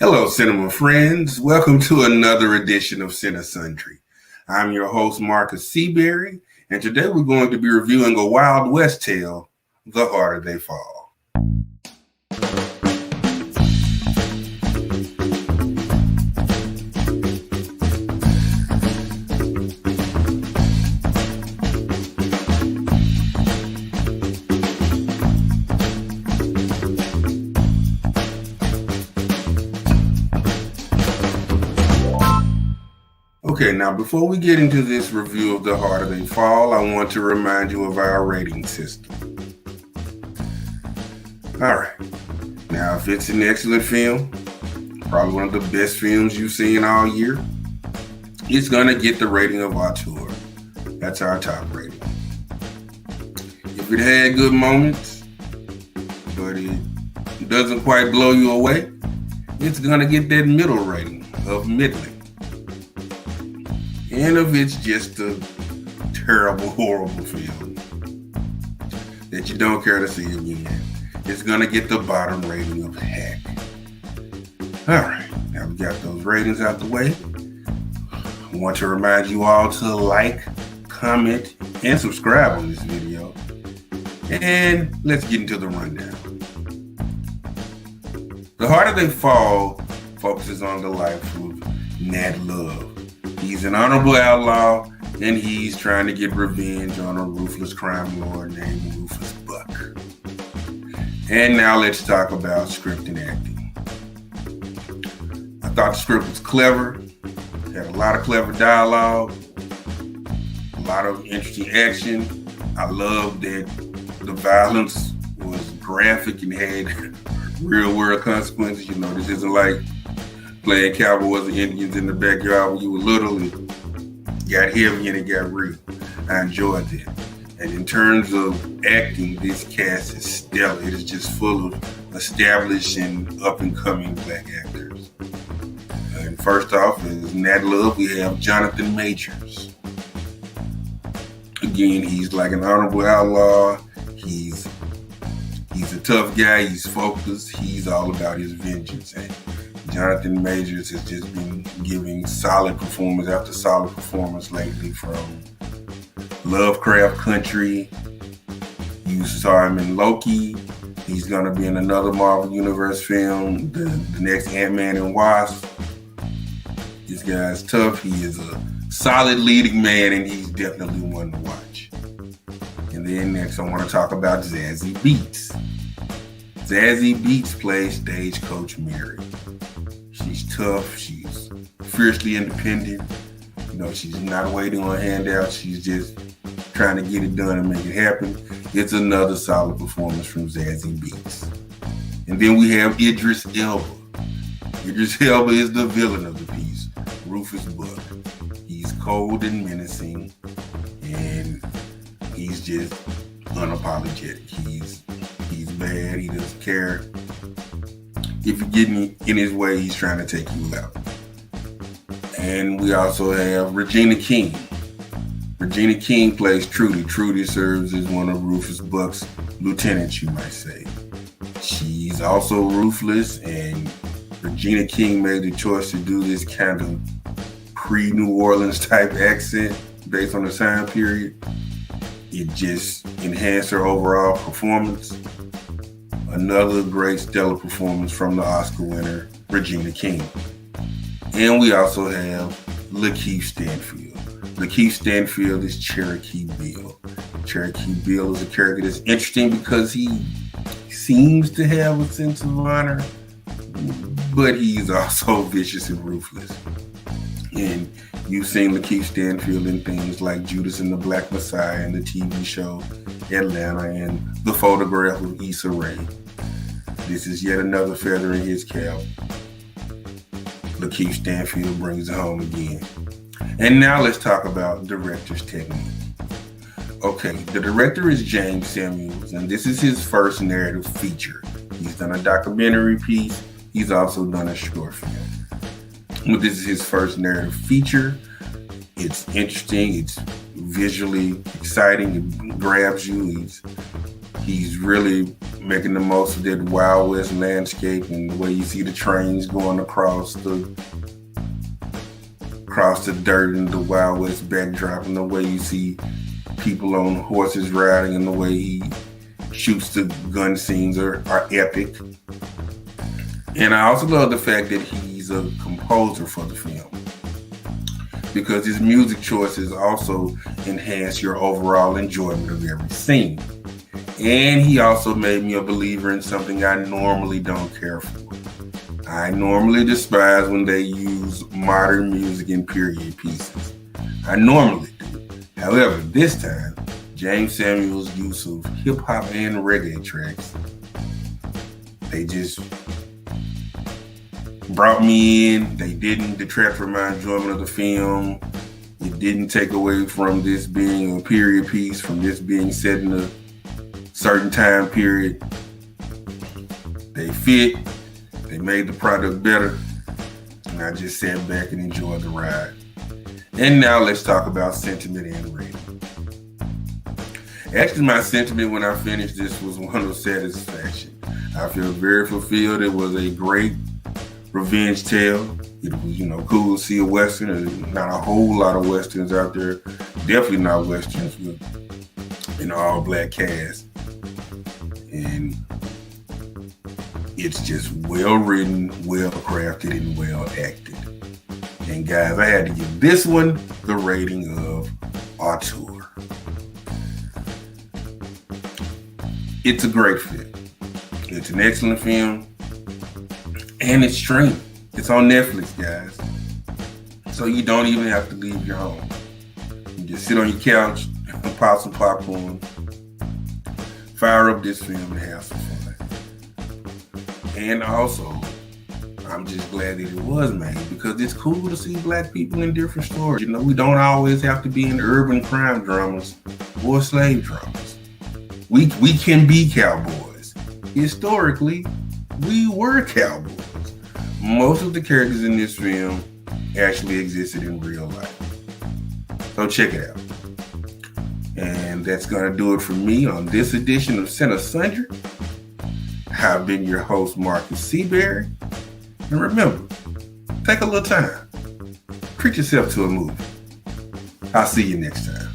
Hello, cinema friends. Welcome to another edition of Cinesundry. I'm your host, Markus Seaberry, and today we're going to be reviewing a Wild West tale, The Harder They Fall. Okay, now before we get into this review of The Harder They Fall, I want to remind you of our rating system. Alright, now if it's an excellent film, probably one of the best films you've seen all year, it's going to get the rating of auteur. That's our top rating. If it had good moments, but it doesn't quite blow you away, it's going to get that middle rating of middling. And if it's just a terrible, horrible film that you don't care to see again, it's going to get the bottom rating of heck. All right, now we got those ratings out the way. I want to remind you all to like, comment, and subscribe on this video. And let's get into the rundown. The Harder They Fall focuses on the life of Nat Love. He's an honorable outlaw, and he's trying to get revenge on a ruthless crime lord named Rufus Buck. And now let's talk about script and acting. I thought the script was clever, had a lot of clever dialogue, a lot of interesting action. I loved that the violence was graphic and had real world consequences. You know, this isn't like playing cowboys and Indians in the backyard where you were literally got heavy and it got real. I enjoyed that. And in terms of acting, this cast is stellar. It is just full of established and up-and-coming black actors. And first off, as Nat Love, we have Jonathan Majors. Again, he's like an honorable outlaw. He's a tough guy. He's focused. He's all about his vengeance. And Jonathan Majors has just been giving solid performance after solid performance lately, from Lovecraft Country. You saw him in Loki. He's going to be in another Marvel Universe film, the next Ant-Man and Wasp. This guy's tough. He is a solid leading man, and he's definitely one to watch. And then next I want to talk about Jazzy Beats. Jazzy Beats plays Stagecoach Mary. She's tough. She's fiercely independent. You know, she's not waiting on handouts. She's just trying to get it done and make it happen. It's another solid performance from Jazzy Beats. And then we have Idris Elba. Idris Elba is the villain of the piece, Rufus Buck. He's cold and menacing, and he's just unapologetic. He's bad. He doesn't care. If you get in his way, he's trying to take you out. And we also have Regina King. Regina King plays Trudy. Trudy serves as one of Rufus Buck's lieutenants, you might say. She's also ruthless, and Regina King made the choice to do this kind of pre-New Orleans type accent based on the time period. It just enhanced her overall performance. Another great stellar performance from the Oscar winner, Regina King. And we also have LaKeith Stanfield. LaKeith Stanfield is Cherokee Bill. Cherokee Bill is a character that's interesting because he seems to have a sense of honor, but he's also vicious and ruthless. And you've seen LaKeith Stanfield in things like Judas and the Black Messiah and the TV show Atlanta and The Photograph of Issa Rae. This is yet another feather in his cap. LaKeith Stanfield brings it home again. And now let's talk about director's technique. Okay, the director is James Samuels, and this is his first narrative feature. He's done a documentary piece. He's also done a short film. But this is his first narrative feature. It's interesting. It's visually exciting. It grabs you. He's really making the most of that Wild West landscape and the way you see the trains going across the dirt and the Wild West backdrop, and the way you see people on horses riding, and the way he shoots the gun scenes are epic. And I also love the fact that he's a composer for the film, because his music choices also enhance your overall enjoyment of every scene. And he also made me a believer in something I normally don't care for. I normally despise when they use modern music in period pieces. I normally do. However, this time, James Samuel's use of hip-hop and reggae tracks, they just brought me in. They didn't detract from my enjoyment of the film. It didn't take away from this being a period piece, from this being set in a certain time period. They fit. They made the product better. And I just sat back and enjoyed the ride. And now let's talk about sentiment and rating. Actually, my sentiment when I finished this was one of satisfaction. I feel very fulfilled. It was a great revenge tale. It was, cool to see a Western. There's not a whole lot of Westerns out there. Definitely not Westerns with an all-black cast. And it's just well-written, well-crafted, and well-acted. And guys, I had to give this one the rating of auteur. It's a great film. It's an excellent film. And it's streaming. It's on Netflix, guys. So you don't even have to leave your home. You just sit on your couch and pop some popcorn, fire up this film, and have some fun. And also, I'm just glad that it was made, because it's cool to see black people in different stories. We don't always have to be in urban crime dramas or slave dramas. We can be cowboys. Historically, we were cowboys. Most of the characters in this film actually existed in real life. So check it out. And that's going to do it for me on this edition of Cinesundry. I've been your host, Markus Seaberry. And remember, take a little time. Treat yourself to a movie. I'll see you next time.